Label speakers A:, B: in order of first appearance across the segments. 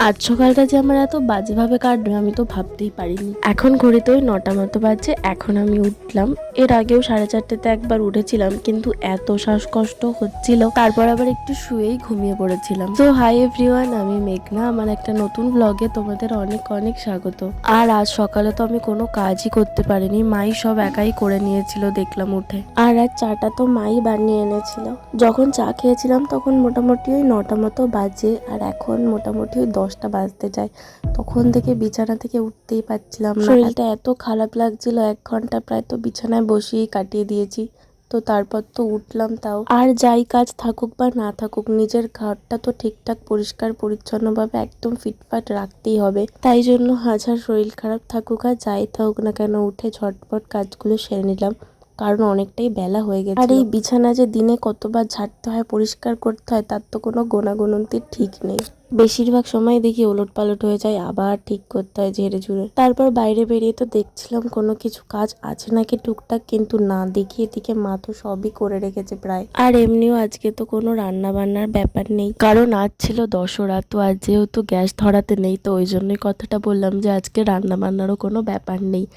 A: আজ সকালটা যে আমার এত বাজেভাবে কাটবে আমি তো ভাবতেই পারিনি। এখন ঘড়িতে ওই 9টা মতো বাজছে, এখন আমি উঠলাম। এর আগেও 4:30তে একবার উঠেছিলাম, কিন্তু এত শ্বাসকষ্ট হচ্ছিল, তারপর আবার একটু শুয়েই ঘুমিয়ে পড়েছিলাম। তো হাই এভরিওয়ান, আমি মেঘনা। আমার একটা নতুন ব্লগে তোমাদের অনেক অনেক স্বাগত। আর আজ সকালে তো আমি কোনো কাজই করতে পারিনি, মাই সব একাই করে নিয়েছিল দেখলাম উঠে। আর আজ চাটা তো মাই বানিয়ে এনেছিল। যখন চা খেয়েছিলাম তখন মোটামুটি ওই 9টা মতো বাজে, আর এখন মোটামুটি ওই 10টা বাজতে যায়। তখন থেকে বিছানা থেকে উঠতেই পারছিলাম না, শরীরটা এত খারাপ লাগছিল। 1 ঘন্টা প্রায় তো বিছানায় বসেই কাটিয়ে দিয়েছি। তো তারপর তো উঠলাম, তাও আর যাই কাজ থাকুক বা না থাকুক, নিজের ঘরটা তো ঠিকঠাক পরিষ্কার পরিচ্ছন্নভাবে একদম ফিটফাট রাখতেই হবে। তাই জন্য হাজার শরীর খারাপ থাকুক আর যাই থাকুক না কেন, উঠে ঝটপট কাজগুলো সেরে নিলাম, কারণ অনেকটাই বেলা হয়ে গেছে। আর এই বিছানা যে দিনে কতবার ঝাড়তে হয়, পরিষ্কার করতে হয়, তার তো কোনো গোনাগুনতির ঠিক নেই। বেশিরভাগ সময় দেখি ওলট পালট হয়ে যায়, আবার ঠিক করতে হয় ঝেড়ে ঝুড়ে। তারপর বাইরে বেরিয়ে তো দেখছিলাম কোনো কিছু কাজ আছে নাকি টুকটাক, কিন্তু না, দেখি এদিকে মা তো সবই করে রেখেছে প্রায়। আর এমনিও আজকে তো কোনো রান্না বান্নার ব্যাপার নেই, কারণ আজ ছিল দশরা। তো আজ যেহেতু গ্যাস ধরাতে নেই, তো ওই জন্যই কথাটা বললাম যে আজকে রান্না বান্নারও কোনো ব্যাপার নেই।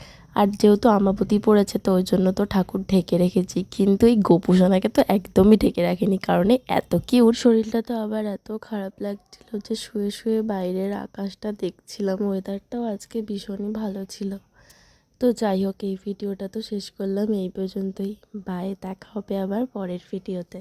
A: আর যেহেতু আমাবতী পড়েছে, তো ওই জন্য তো ঠাকুর ঢেকে রেখেছি, কিন্তু এই গোপুসোনাকে তো একদমই ঢেকে রাখিনি, কারণ এত কিউট। শরীরটা তো আবার এত খারাপ লাগছিল যে শুয়ে শুয়ে বাইরের আকাশটা দেখছিলাম। ওয়েদারটাও আজকে ভীষণই ভালো ছিল। তো যাই হোক, এই ভিডিওটা তো শেষ করলাম এই পর্যন্তই। বাই, দেখা হবে আবার পরের ভিডিওতে।